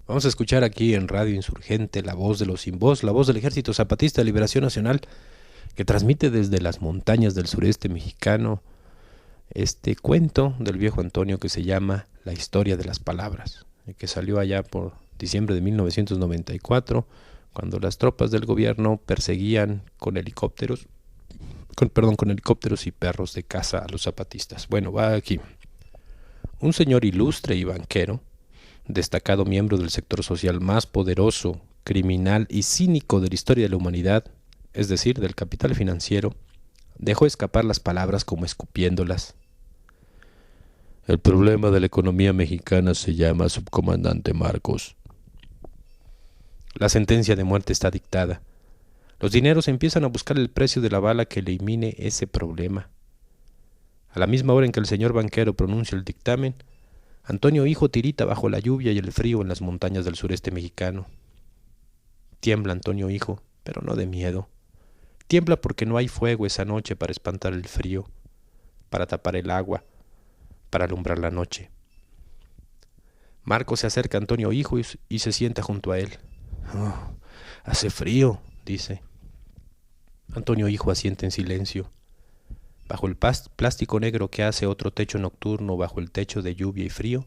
Vamos a escuchar aquí en Radio Insurgente la voz de los sin voz, la voz del Ejército Zapatista de Liberación Nacional, que transmite desde las montañas del sureste mexicano este cuento del viejo Antonio que se llama La historia de las palabras, que salió allá por diciembre de 1994, cuando las tropas del gobierno perseguían con helicópteros y perros de caza a los zapatistas. Bueno, va aquí. Un señor ilustre y banquero, destacado miembro del sector social más poderoso, criminal y cínico de la historia de la humanidad, es decir, del capital financiero, dejó escapar las palabras como escupiéndolas. El problema de la economía mexicana se llama subcomandante Marcos. La sentencia de muerte está dictada. Los dineros empiezan a buscar el precio de la bala que elimine ese problema. A la misma hora en que el señor banquero pronuncia el dictamen, Antonio Hijo tirita bajo la lluvia y el frío en las montañas del sureste mexicano. Tiembla Antonio Hijo, pero no de miedo. Tiembla porque no hay fuego esa noche para espantar el frío, para tapar el agua, para alumbrar la noche. Marcos se acerca a Antonio Hijo y se sienta junto a él. Oh, hace frío, dice. Antonio Hijo asiente en silencio. Bajo el plástico negro que hace otro techo nocturno, bajo el techo de lluvia y frío,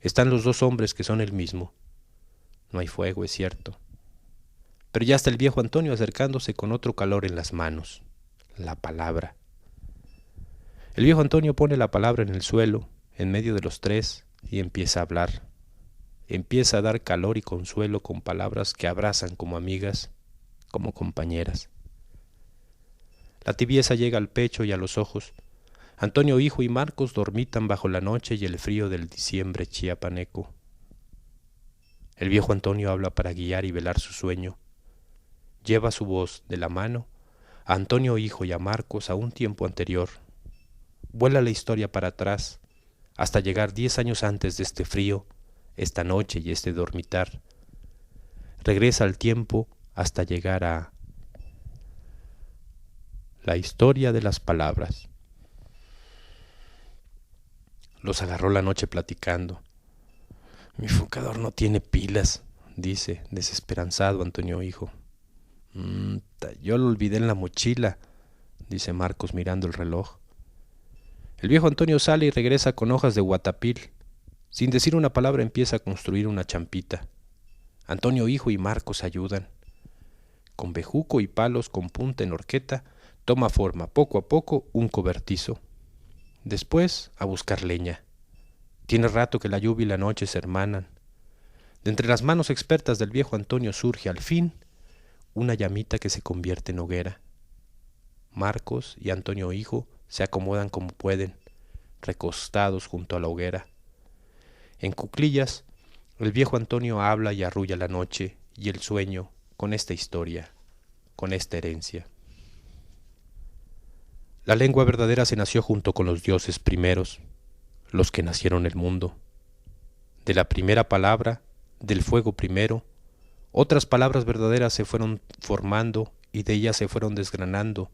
están los dos hombres que son el mismo. No hay fuego, es cierto. Pero ya está el viejo Antonio acercándose con otro calor en las manos, la palabra. El viejo Antonio pone la palabra en el suelo, en medio de los tres, y empieza a hablar. Empieza a dar calor y consuelo con palabras que abrazan como amigas, como compañeras. La tibieza llega al pecho y a los ojos. Antonio Hijo y Marcos dormitan bajo la noche y el frío del diciembre chiapaneco. El viejo Antonio habla para guiar y velar su sueño. Lleva su voz de la mano a Antonio Hijo y a Marcos a un tiempo anterior. Vuela la historia para atrás hasta llegar 10 años antes de este frío, esta noche y este dormitar. Regresa al tiempo hasta llegar a la historia de las palabras. Los agarró la noche platicando. Mi enfocador no tiene pilas, dice, desesperanzado Antonio Hijo. Yo lo olvidé en la mochila, dice Marcos mirando el reloj. El viejo Antonio sale y regresa con hojas de guatapil. Sin decir una palabra empieza a construir una champita. Antonio Hijo y Marcos ayudan. Con bejuco y palos con punta en horqueta, toma forma poco a poco un cobertizo. Después a buscar leña. Tiene rato que la lluvia y la noche se hermanan. De entre las manos expertas del viejo Antonio surge al fin una llamita que se convierte en hoguera. Marcos y Antonio Hijo se acomodan como pueden, recostados junto a la hoguera. En cuclillas, el viejo Antonio habla y arrulla la noche y el sueño con esta historia, con esta herencia. La lengua verdadera se nació junto con los dioses primeros, los que nacieron el mundo. De la primera palabra, del fuego primero, otras palabras verdaderas se fueron formando y de ellas se fueron desgranando,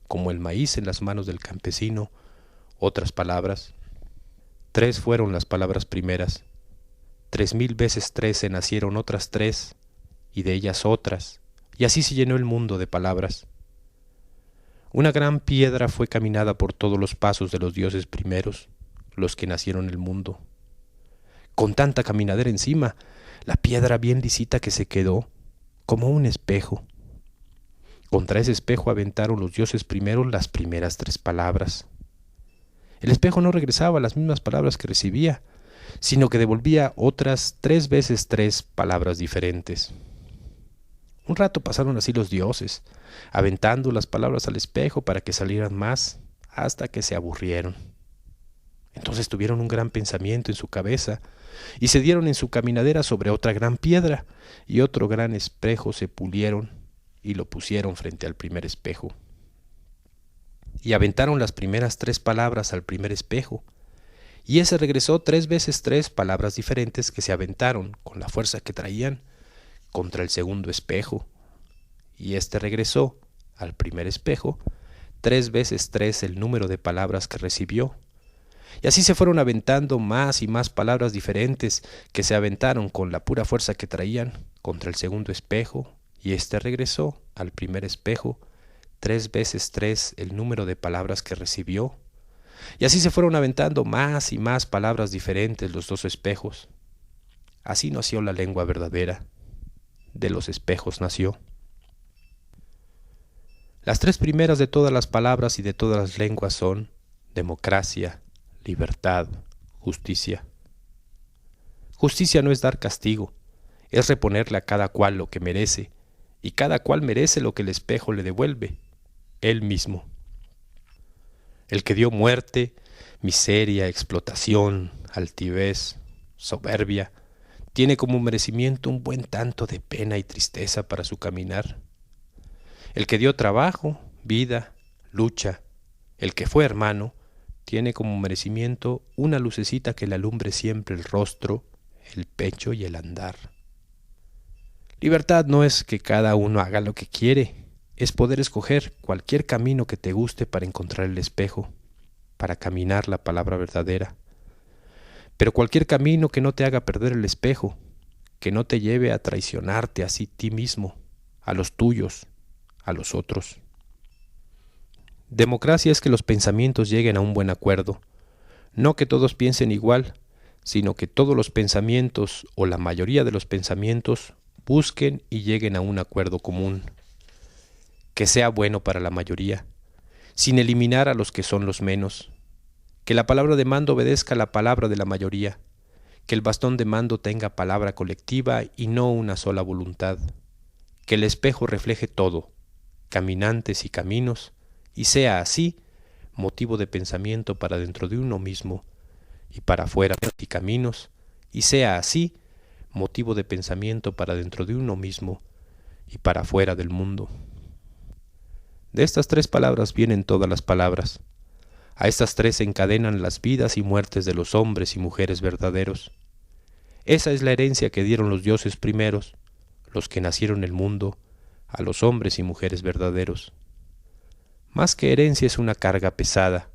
como el maíz en las manos del campesino, otras palabras. 3 fueron las palabras primeras. 3000 veces 13 nacieron otras 3, y de ellas otras, y así se llenó el mundo de palabras. Una gran piedra fue caminada por todos los pasos de los dioses primeros, los que nacieron el mundo. Con tanta caminadera encima, la piedra bien lisita que se quedó, como un espejo. Contra ese espejo aventaron los dioses primeros las primeras 3 palabras. El espejo no regresaba las mismas palabras que recibía, sino que devolvía otras 3 veces 3 palabras diferentes. Un rato pasaron así los dioses, aventando las palabras al espejo para que salieran más, hasta que se aburrieron. Entonces tuvieron un gran pensamiento en su cabeza y se dieron en su caminadera sobre otra gran piedra, y otro gran espejo se pulieron y lo pusieron frente al primer espejo. Y aventaron las primeras 3 palabras al primer espejo, y ese regresó 3 veces 3 palabras diferentes que se aventaron con la fuerza que traían contra el segundo espejo, y este regresó al primer espejo 3 veces 3 el número de palabras que recibió, Y así se fueron aventando más y más palabras diferentes que se aventaron con la pura fuerza que traían contra el segundo espejo, y éste regresó al primer espejo 3 veces 3 el número de palabras que recibió. Y así se fueron aventando más y más palabras diferentes los dos espejos. Así nació la lengua verdadera. De los espejos nació. Las 3 primeras de todas las palabras y de todas las lenguas son democracia, libertad, justicia. Justicia no es dar castigo, es reponerle a cada cual lo que merece, y cada cual merece lo que el espejo le devuelve, él mismo. El que dio muerte, miseria, explotación, altivez, soberbia, tiene como merecimiento un buen tanto de pena y tristeza para su caminar. El que dio trabajo, vida, lucha, el que fue hermano, tiene como merecimiento una lucecita que le alumbre siempre el rostro, el pecho y el andar. Libertad no es que cada uno haga lo que quiere, es poder escoger cualquier camino que te guste para encontrar el espejo, para caminar la palabra verdadera. Pero cualquier camino que no te haga perder el espejo, que no te lleve a traicionarte a ti mismo, a los tuyos, a los otros. Democracia es que los pensamientos lleguen a un buen acuerdo, no que todos piensen igual, sino que todos los pensamientos o la mayoría de los pensamientos busquen y lleguen a un acuerdo común, que sea bueno para la mayoría, sin eliminar a los que son los menos, que la palabra de mando obedezca a la palabra de la mayoría, que el bastón de mando tenga palabra colectiva y no una sola voluntad, que el espejo refleje todo, caminantes y caminos, y sea así motivo de pensamiento para dentro de uno mismo y para afuera y caminos, y sea así motivo de pensamiento para dentro de uno mismo y para afuera del mundo. De estas 3 palabras vienen todas las palabras. A estas 3 se encadenan las vidas y muertes de los hombres y mujeres verdaderos. Esa es la herencia que dieron los dioses primeros, los que nacieron en el mundo, a los hombres y mujeres verdaderos. Más que herencia es una carga pesada,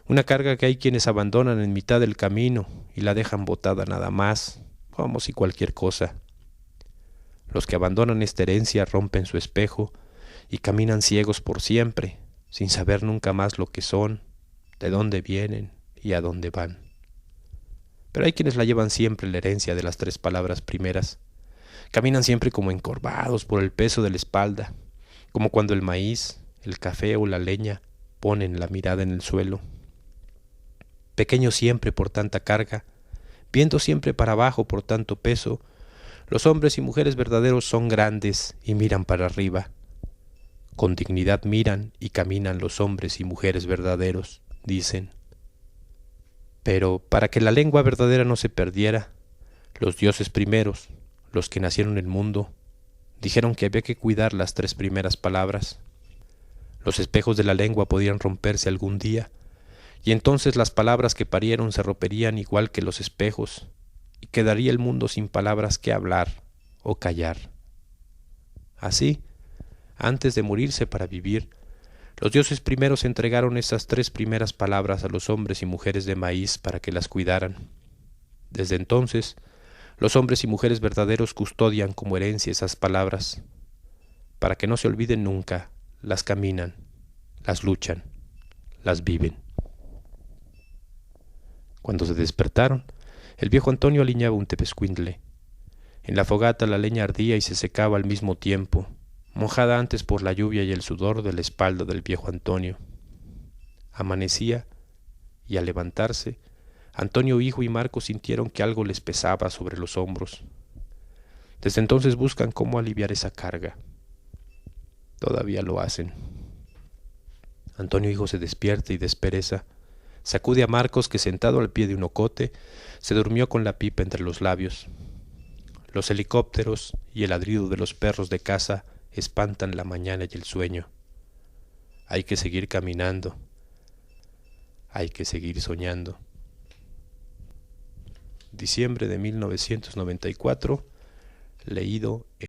una carga que hay quienes abandonan en mitad del camino y la dejan botada nada más, como si cualquier cosa. Los que abandonan esta herencia rompen su espejo y caminan ciegos por siempre, sin saber nunca más lo que son, de dónde vienen y a dónde van. Pero hay quienes la llevan siempre la herencia de las 3 palabras primeras. Caminan siempre como encorvados por el peso de la espalda, como cuando el maíz, el café o la leña ponen la mirada en el suelo. Pequeños siempre por tanta carga, viendo siempre para abajo por tanto peso, los hombres y mujeres verdaderos son grandes y miran para arriba. Con dignidad miran y caminan los hombres y mujeres verdaderos, dicen. Pero para que la lengua verdadera no se perdiera, los dioses primeros, los que nacieron en el mundo, dijeron que había que cuidar las 3 primeras palabras. Los espejos de la lengua podían romperse algún día, y entonces las palabras que parieron se romperían igual que los espejos, y quedaría el mundo sin palabras que hablar o callar. Así, antes de morirse para vivir, los dioses primeros entregaron esas 3 primeras palabras a los hombres y mujeres de maíz para que las cuidaran. Desde entonces, los hombres y mujeres verdaderos custodian como herencia esas palabras, para que no se olviden nunca, las caminan, las luchan, las viven. Cuando se despertaron, el viejo Antonio aliñaba un tepezcuintle. En la fogata la leña ardía y se secaba al mismo tiempo, mojada antes por la lluvia y el sudor de la espalda del viejo Antonio. Amanecía, y al levantarse, Antonio hijo y Marco sintieron que algo les pesaba sobre los hombros. Desde entonces buscan cómo aliviar esa carga. Todavía lo hacen. Antonio hijo se despierta y despereza. Sacude a Marcos que sentado al pie de un ocote se durmió con la pipa entre los labios. Los helicópteros y el ladrido de los perros de caza espantan la mañana y el sueño. Hay que seguir caminando. Hay que seguir soñando. Diciembre de 1994, leído